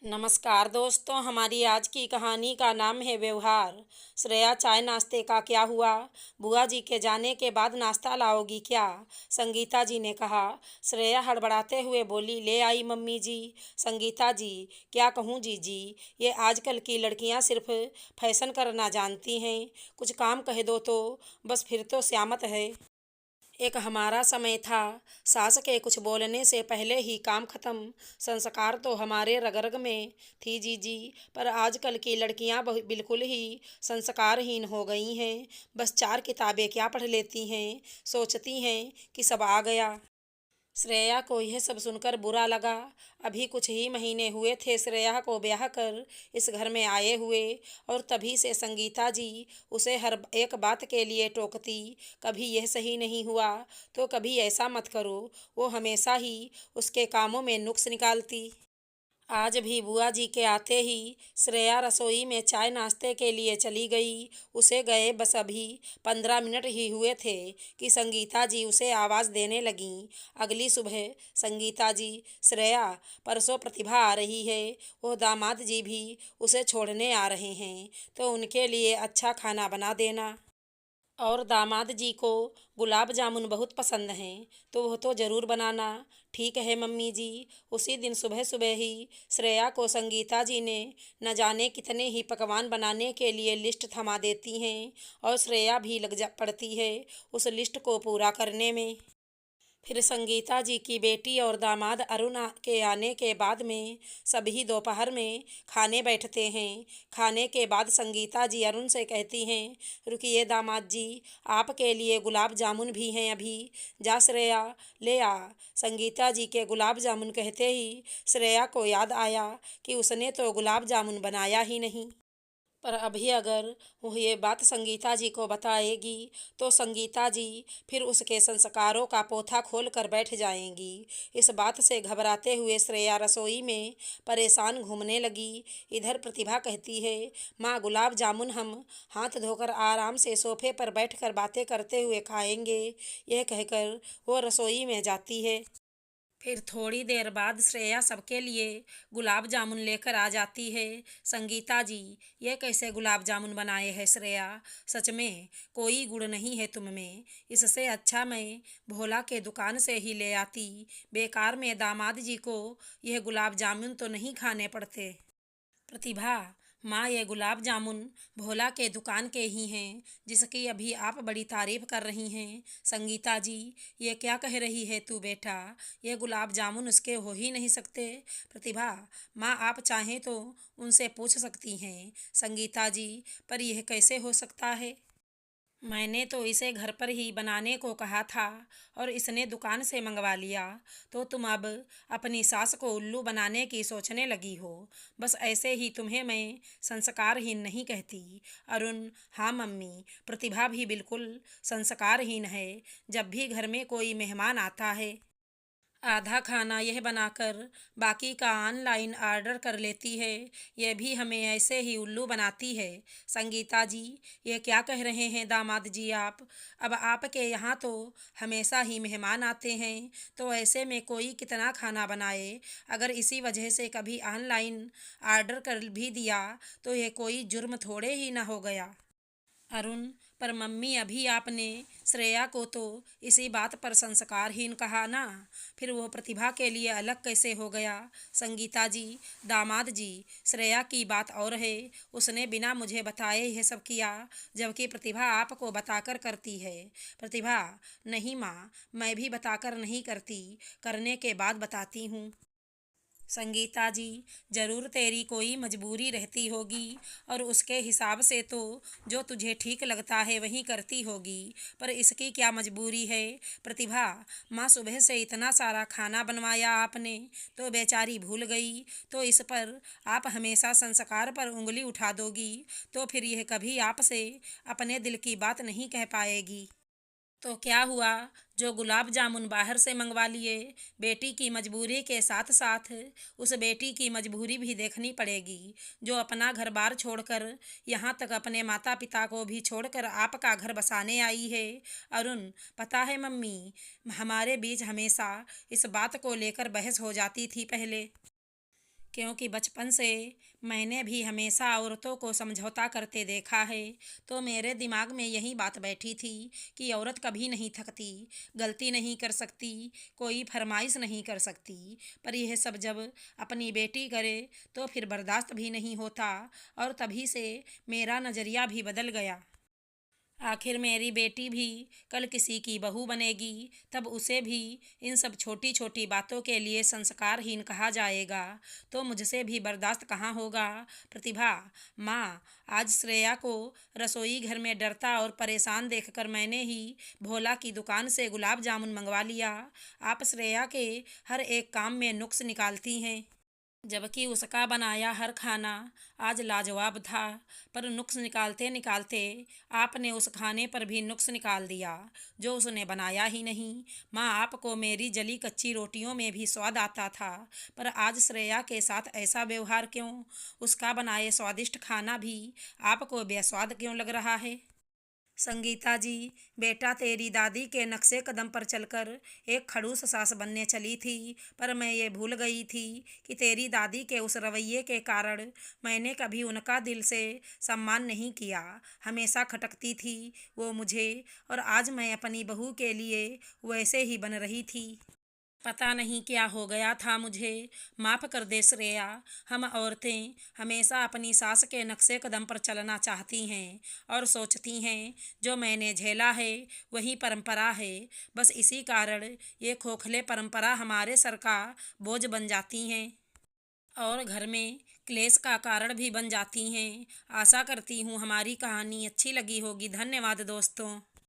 नमस्कार दोस्तों, हमारी आज की कहानी का नाम है व्यवहार। श्रेया, चाय नाश्ते का क्या हुआ? बुआ जी के जाने के बाद नाश्ता लाओगी क्या? संगीता जी ने कहा। श्रेया हड़बड़ाते हुए बोली, ले आई मम्मी जी। संगीता जी, क्या कहूँ जीजी, ये आजकल की लड़कियां सिर्फ फैशन करना जानती हैं। कुछ काम कह दो तो बस फिर तो स्यामत है। एक हमारा समय था, सास के कुछ बोलने से पहले ही काम खत्म। संस्कार तो हमारे रग-रग में थी जीजी, पर आजकल की लड़कियां बिल्कुल ही संस्कारहीन हो गई हैं। बस चार किताबें क्या पढ़ लेती हैं, सोचती हैं कि सब आ गया। श्रेया को यह सब सुनकर बुरा लगा। अभी कुछ ही महीने हुए थे श्रेया को ब्याह कर इस घर में आए हुए, और तभी से संगीता जी उसे हर एक बात के लिए टोकती। कभी यह सही नहीं हुआ तो कभी ऐसा मत करो। वो हमेशा ही उसके कामों में नुक्स निकालती। आज भी बुआ जी के आते ही श्रेया रसोई में चाय नाश्ते के लिए चली गई। उसे गए बस अभी 15 मिनट ही हुए थे कि संगीता जी उसे आवाज़ देने लगीं। अगली सुबह संगीता जी, श्रेया, परसों प्रतिभा आ रही है। वो दामाद जी भी उसे छोड़ने आ रहे हैं, तो उनके लिए अच्छा खाना बना देना। और दामाद जी को गुलाब जामुन बहुत पसंद हैं, तो वह तो ज़रूर बनाना। ठीक है मम्मी जी। उसी दिन सुबह सुबह ही श्रेया को संगीता जी ने न जाने कितने ही पकवान बनाने के लिए लिस्ट थमा देती हैं, और श्रेया भी लग जा पड़ती है उस लिस्ट को पूरा करने में। फिर संगीता जी की बेटी और दामाद अरुण के आने के बाद में सभी दोपहर में खाने बैठते हैं। खाने के बाद संगीता जी अरुण से कहती हैं, रुकिए दामाद जी, आपके लिए गुलाब जामुन भी हैं अभी। जा श्रेया, ले आ। संगीता जी के गुलाब जामुन कहते ही श्रेया को याद आया कि उसने तो गुलाब जामुन बनाया ही नहीं। पर अभी अगर वो ये बात संगीता जी को बताएगी तो संगीता जी फिर उसके संस्कारों का पोथा खोल कर बैठ जाएंगी। इस बात से घबराते हुए श्रेया रसोई में परेशान घूमने लगी। इधर प्रतिभा कहती है, माँ गुलाब जामुन हम हाथ धोकर आराम से सोफे पर बैठकर बातें करते हुए खाएंगे। यह कहकर वो रसोई में जाती है। फिर थोड़ी देर बाद श्रेया सबके लिए गुलाब जामुन लेकर आ जाती है। संगीता जी, ये कैसे गुलाब जामुन बनाए हैं श्रेया? सच में कोई गुण नहीं है तुम में। इससे अच्छा मैं भोला के दुकान से ही ले आती। बेकार में दामाद जी को यह गुलाब जामुन तो नहीं खाने पड़ते। प्रतिभा, माँ, ये गुलाब जामुन भोला के दुकान के ही हैं, जिसकी अभी आप बड़ी तारीफ कर रही हैं। संगीता जी, ये क्या कह रही है तू बेटा? ये गुलाब जामुन उसके हो ही नहीं सकते। प्रतिभा, माँ, आप चाहें तो उनसे पूछ सकती हैं। संगीता जी, पर यह कैसे हो सकता है? मैंने तो इसे घर पर ही बनाने को कहा था, और इसने दुकान से मंगवा लिया। तो तुम अब अपनी सास को उल्लू बनाने की सोचने लगी हो। बस ऐसे ही तुम्हें मैं संस्कारहीन नहीं कहती। अरुण, हाँ मम्मी, प्रतिभा भी बिल्कुल संस्कारहीन है। जब भी घर में कोई मेहमान आता है, आधा खाना यह बनाकर बाकी का ऑनलाइन ऑर्डर कर लेती है। यह भी हमें ऐसे ही उल्लू बनाती है। संगीता जी, ये क्या कह रहे हैं दामाद जी आप? अब आपके यहाँ तो हमेशा ही मेहमान आते हैं, तो ऐसे में कोई कितना खाना बनाए? अगर इसी वजह से कभी ऑनलाइन ऑर्डर कर भी दिया तो यह कोई जुर्म थोड़े ही ना हो गया। अरुण, पर मम्मी, अभी आपने श्रेया को तो इसी बात पर संस्कारहीन कहा ना, फिर वो प्रतिभा के लिए अलग कैसे हो गया? संगीता जी, दामाद जी, श्रेया की बात और है। उसने बिना मुझे बताए यह सब किया, जबकि प्रतिभा आपको बताकर करती है। प्रतिभा, नहीं माँ, मैं भी बताकर नहीं करती, करने के बाद बताती हूँ। संगीता जी, ज़रूर तेरी कोई मजबूरी रहती होगी, और उसके हिसाब से तो जो तुझे ठीक लगता है वही करती होगी। पर इसकी क्या मजबूरी है? प्रतिभा, माँ, सुबह से इतना सारा खाना बनवाया आपने तो बेचारी भूल गई, तो इस पर आप हमेशा संस्कार पर उंगली उठा दोगी तो फिर यह कभी आपसे अपने दिल की बात नहीं कह पाएगी। तो क्या हुआ जो गुलाब जामुन बाहर से मंगवा लिए? बेटी की मजबूरी के साथ साथ उस बेटी की मजबूरी भी देखनी पड़ेगी, जो अपना घर बार छोड़कर, यहाँ तक अपने माता पिता को भी छोड़कर आपका घर बसाने आई है। अरुण, पता है मम्मी, हमारे बीच हमेशा इस बात को लेकर बहस हो जाती थी पहले क्योंकि बचपन से मैंने भी हमेशा औरतों को समझौता करते देखा है, तो मेरे दिमाग में यही बात बैठी थी कि औरत कभी नहीं थकती, गलती नहीं कर सकती, कोई फरमाइश नहीं कर सकती। पर यह सब जब अपनी बेटी करे तो फिर बर्दाश्त भी नहीं होता, और तभी से मेरा नज़रिया भी बदल गया। आखिर मेरी बेटी भी कल किसी की बहू बनेगी, तब उसे भी इन सब छोटी छोटी बातों के लिए संस्कारहीन कहा जाएगा, तो मुझसे भी बर्दाश्त कहाँ होगा। प्रतिभा, माँ, आज श्रेया को रसोई घर में डरता और परेशान देखकर मैंने ही भोला की दुकान से गुलाब जामुन मंगवा लिया। आप श्रेया के हर एक काम में नुक्स निकालती हैं, जबकि उसका बनाया हर खाना आज लाजवाब था। पर नुक्स निकालते निकालते आपने उस खाने पर भी नुक्स निकाल दिया जो उसने बनाया ही नहीं। माँ, आपको मेरी जली कच्ची रोटियों में भी स्वाद आता था, पर आज श्रेया के साथ ऐसा व्यवहार क्यों? उसका बनाए स्वादिष्ट खाना भी आपको बेस्वाद क्यों लग रहा है? संगीता जी, बेटा तेरी दादी के नक्शे कदम पर चलकर एक खड़ूस सास बनने चली थी, पर मैं ये भूल गई थी कि तेरी दादी के उस रवैये के कारण मैंने कभी उनका दिल से सम्मान नहीं किया। हमेशा खटकती थी वो मुझे, और आज मैं अपनी बहू के लिए वैसे ही बन रही थी। पता नहीं क्या हो गया था मुझे। माफ़ कर दे श्रेया, हम औरतें हमेशा अपनी सास के नक्शे कदम पर चलना चाहती हैं और सोचती हैं जो मैंने झेला है वही परंपरा है। बस इसी कारण ये खोखले परंपरा हमारे सर का बोझ बन जाती हैं और घर में क्लेश का कारण भी बन जाती हैं। आशा करती हूँ हमारी कहानी अच्छी लगी होगी। धन्यवाद दोस्तों।